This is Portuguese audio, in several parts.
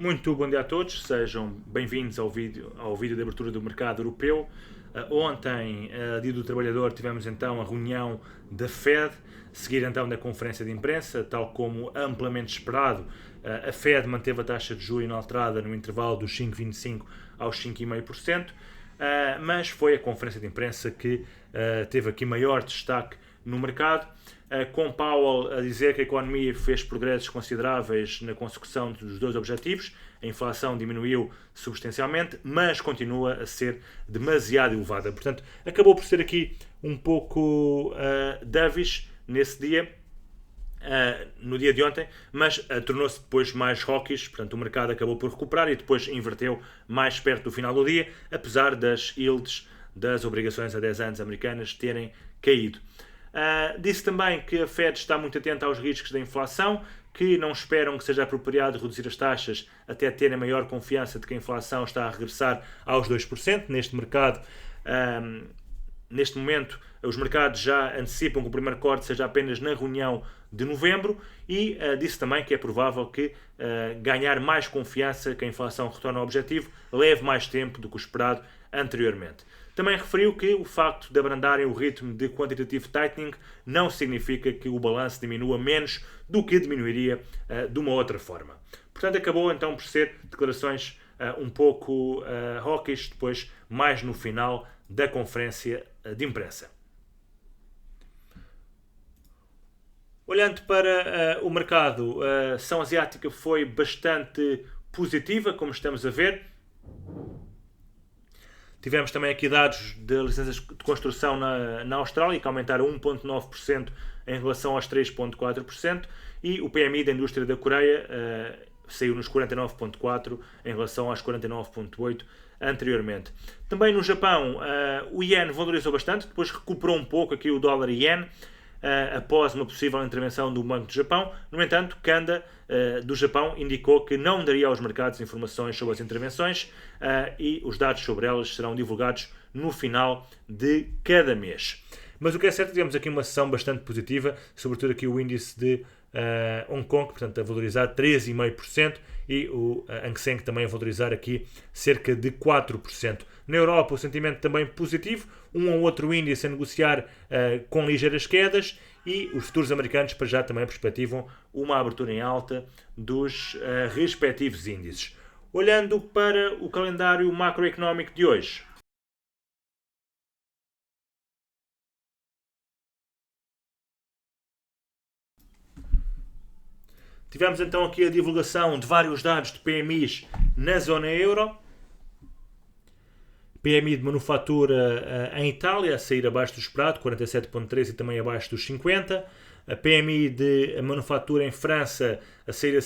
Muito bom dia a todos, sejam bem-vindos ao vídeo de abertura do mercado europeu. Ontem, dia do trabalhador, tivemos então a reunião da Fed, seguir então da conferência de imprensa, tal como amplamente esperado. A Fed manteve a taxa de juros inalterada no intervalo dos 5,25% aos 5,5%, mas foi a conferência de imprensa que teve aqui maior destaque no mercado, com Powell a dizer que a economia fez progressos consideráveis na consecução dos dois objetivos. A inflação diminuiu substancialmente, mas continua a ser demasiado elevada. Portanto, acabou por ser aqui um pouco dovish nesse dia, no dia de ontem, mas tornou-se depois mais hawkish. Portanto, o mercado acabou por recuperar e depois inverteu mais perto do final do dia, apesar das yields das obrigações a 10 anos americanas terem caído. Disse também que a Fed está muito atenta aos riscos da inflação, que não esperam que seja apropriado reduzir as taxas até terem maior confiança de que a inflação está a regressar aos 2%. Neste momento, os mercados já antecipam que o primeiro corte seja apenas na reunião de novembro e disse também que é provável que ganhar mais confiança que a inflação retorne ao objetivo leve mais tempo do que o esperado anteriormente. Também referiu que o facto de abrandarem o ritmo de quantitative tightening não significa que o balanço diminua menos do que diminuiria de uma outra forma. Portanto, acabou então por ser declarações um pouco hawkish, depois mais no final da conferência de imprensa. Olhando para o mercado, a ação asiática foi bastante positiva, como estamos a ver. Tivemos também aqui dados de licenças de construção na Austrália, que aumentaram 1,9% em relação aos 3,4%, e o PMI da indústria da Coreia saiu nos 49,4% em relação aos 49,8% anteriormente. Também no Japão, o iene valorizou bastante, depois recuperou um pouco aqui o dólar e iene, após uma possível intervenção do Banco do Japão. No entanto, Kanda, do Japão, indicou que não daria aos mercados informações sobre as intervenções e os dados sobre elas serão divulgados no final de cada mês. Mas o que é certo, tivemos aqui uma sessão bastante positiva, sobretudo aqui o índice de Hong Kong, portanto a valorizar 3,5%, e o Hang Seng também a valorizar aqui cerca de 4%. Na Europa o sentimento também positivo, um ou outro índice a negociar com ligeiras quedas, e os futuros americanos para já também perspectivam uma abertura em alta dos respectivos índices. Olhando para o calendário macroeconómico de hoje, tivemos então aqui a divulgação de vários dados de PMIs na zona euro. PMI de manufatura em Itália a sair abaixo do esperado, 47,3 e também abaixo dos 50. A PMI de manufatura em França a sair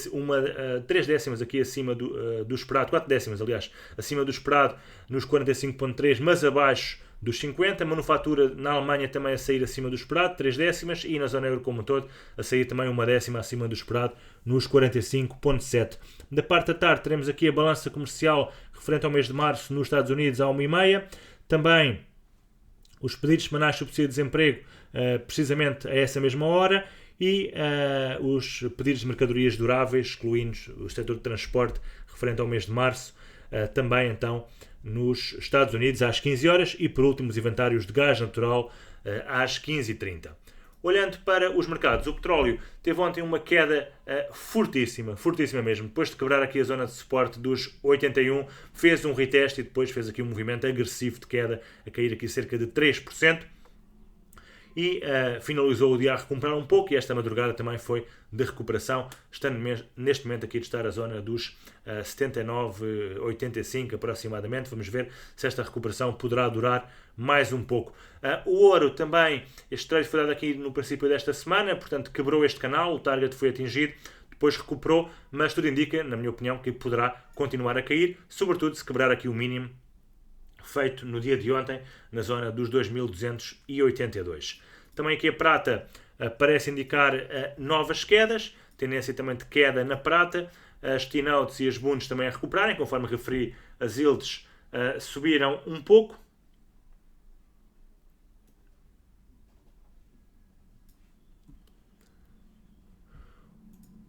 3 décimas aqui acima do esperado, 4 décimas aliás, acima do esperado nos 45,3, mas abaixo dos 50. A manufatura na Alemanha também a sair acima do esperado, 3 décimas, e na zona euro como um todo a sair também 1 décima acima do esperado nos 45,7. Da parte da tarde teremos aqui a balança comercial referente ao mês de março nos Estados Unidos a 1,5. Também os pedidos semanais de subsídio de desemprego precisamente a essa mesma hora, e os pedidos de mercadorias duráveis, excluindo o setor de transporte referente ao mês de março, também então nos Estados Unidos às 15 horas, e por último os inventários de gás natural às 15h30. Olhando para os mercados, o petróleo teve ontem uma queda fortíssima mesmo. Depois de quebrar aqui a zona de suporte dos 81, fez um reteste e depois fez aqui um movimento agressivo de queda, a cair aqui cerca de 3%. E finalizou o dia a recuperar um pouco, e esta madrugada também foi de recuperação, estando neste momento aqui de estar a zona dos 79,85 aproximadamente. Vamos ver se esta recuperação poderá durar mais um pouco. O ouro também, este trade foi dado aqui no princípio desta semana, portanto quebrou este canal, o target foi atingido, depois recuperou, mas tudo indica, na minha opinião, que poderá continuar a cair, sobretudo se quebrar aqui o mínimo feito no dia de ontem, na zona dos 2.282. Também aqui a prata parece indicar novas quedas, tendência também de queda na prata. As T-Notes e as Bunds também a recuperarem, conforme referi, as yields subiram um pouco.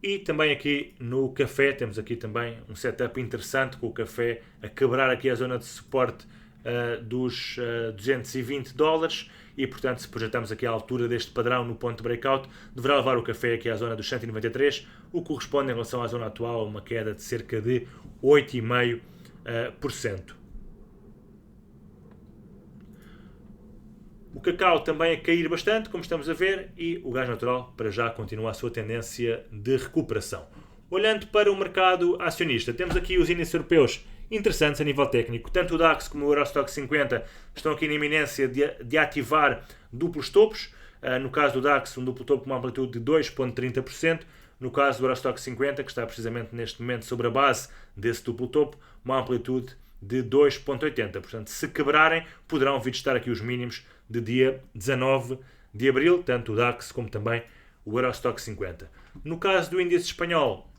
E também aqui no café temos aqui também um setup interessante com o café a quebrar aqui a zona de suporte dos $220 e portanto se projetamos aqui à altura deste padrão no ponto de breakout deverá levar o café aqui à zona dos 193, o que corresponde em relação à zona atual a uma queda de cerca de 8,5%. O cacau também a cair bastante, como estamos a ver, e o gás natural para já continua a sua tendência de recuperação. Olhando para o mercado acionista, temos aqui os índices europeus interessantes a nível técnico. Tanto o DAX como o Eurostoxx 50 estão aqui na iminência de ativar duplos topos. No caso do DAX, um duplo topo com uma amplitude de 2,30%. No caso do Eurostoxx 50, que está precisamente neste momento sobre a base desse duplo topo, uma amplitude de 2,80%. Portanto, se quebrarem, poderão vir testar aqui os mínimos de dia 19 de abril, tanto o DAX como também o Eurostoxx 50. No caso do índice espanhol,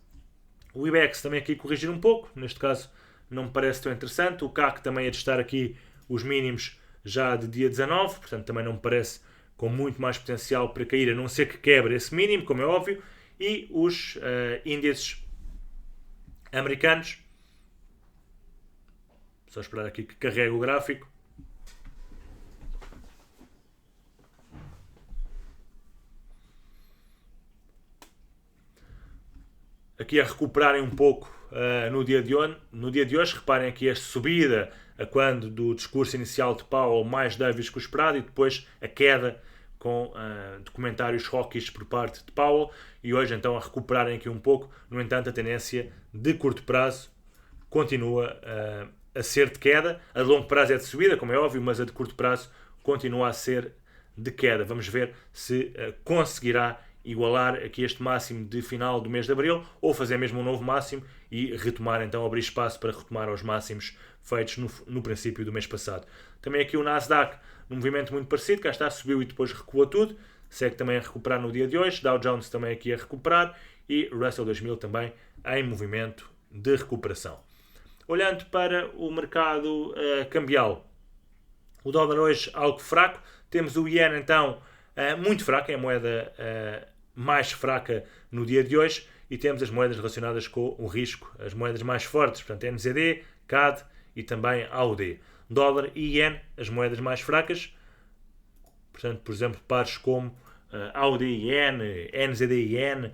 o IBEX também aqui corrigir um pouco, neste caso não me parece tão interessante. O CAC também a testar aqui os mínimos já de dia 19, portanto também não me parece com muito mais potencial para cair, a não ser que quebre esse mínimo, como é óbvio. E os índices americanos, só esperar aqui que carregue o gráfico. Aqui a recuperarem um pouco no dia de hoje. Reparem aqui esta subida a quando do discurso inicial de Powell mais dovish que o esperado e depois a queda com documentários hawkish por parte de Powell e hoje então a recuperarem aqui um pouco. No entanto, a tendência de curto prazo continua a ser de queda. A de longo prazo é de subida, como é óbvio, mas a de curto prazo continua a ser de queda. Vamos ver se conseguirá igualar aqui este máximo de final do mês de abril ou fazer mesmo um novo máximo e retomar, então abrir espaço para retomar aos máximos feitos no princípio do mês passado. Também aqui o Nasdaq, num movimento muito parecido, cá está, subiu e depois recuou tudo, segue também a recuperar no dia de hoje, Dow Jones também aqui a recuperar e Russell 2000 também em movimento de recuperação. Olhando para o mercado cambial, o dólar hoje algo fraco, temos o iene então muito fraco, é a moeda mais fraca no dia de hoje e temos as moedas relacionadas com o risco, as moedas mais fortes, portanto NZD, CAD e também AUD. Dólar e iene, as moedas mais fracas, portanto, por exemplo, pares como AUD iene, NZD iene,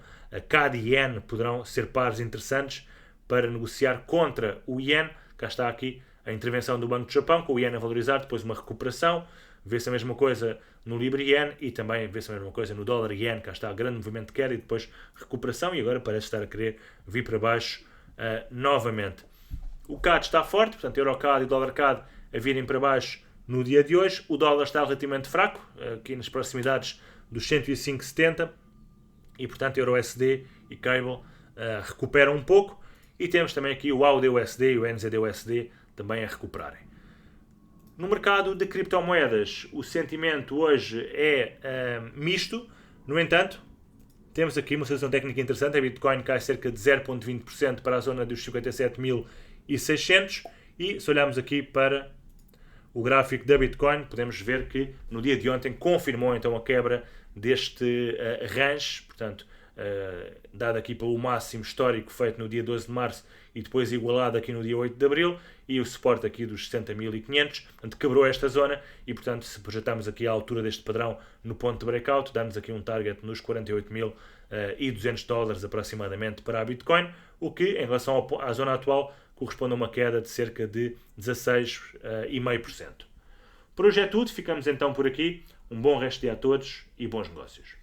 CAD iene poderão ser pares interessantes para negociar contra o iene. Cá está aqui a intervenção do Banco do Japão, com o iene a valorizar, depois uma recuperação. Vê-se a mesma coisa no Libra Yen e também vê-se a mesma coisa no Dólar Yen. Cá está grande movimento de queda e depois recuperação e agora parece estar a querer vir para baixo novamente. O CAD está forte, portanto Euro CAD e Dólar CAD a virem para baixo no dia de hoje. O dólar está relativamente fraco, aqui nas proximidades dos 105,70 e portanto Euro USD e Cable recuperam um pouco. E temos também aqui o AUD USD e o NZD USD também a recuperarem. No mercado de criptomoedas, o sentimento hoje é misto. No entanto, temos aqui uma situação técnica interessante. A Bitcoin cai cerca de 0,20% para a zona dos 57.600. E se olharmos aqui para o gráfico da Bitcoin, podemos ver que no dia de ontem confirmou então a quebra deste range, portanto, dado aqui pelo máximo histórico feito no dia 12 de março e depois igualado aqui no dia 8 de abril e o suporte aqui dos 60.500, portanto quebrou esta zona e portanto se projetarmos aqui a altura deste padrão no ponto de breakout, dá-nos aqui um target nos 48.200 dólares aproximadamente para a Bitcoin, o que em relação à zona atual corresponde a uma queda de cerca de 16,5%. Por hoje é tudo, ficamos então por aqui, um bom resto de dia a todos e bons negócios.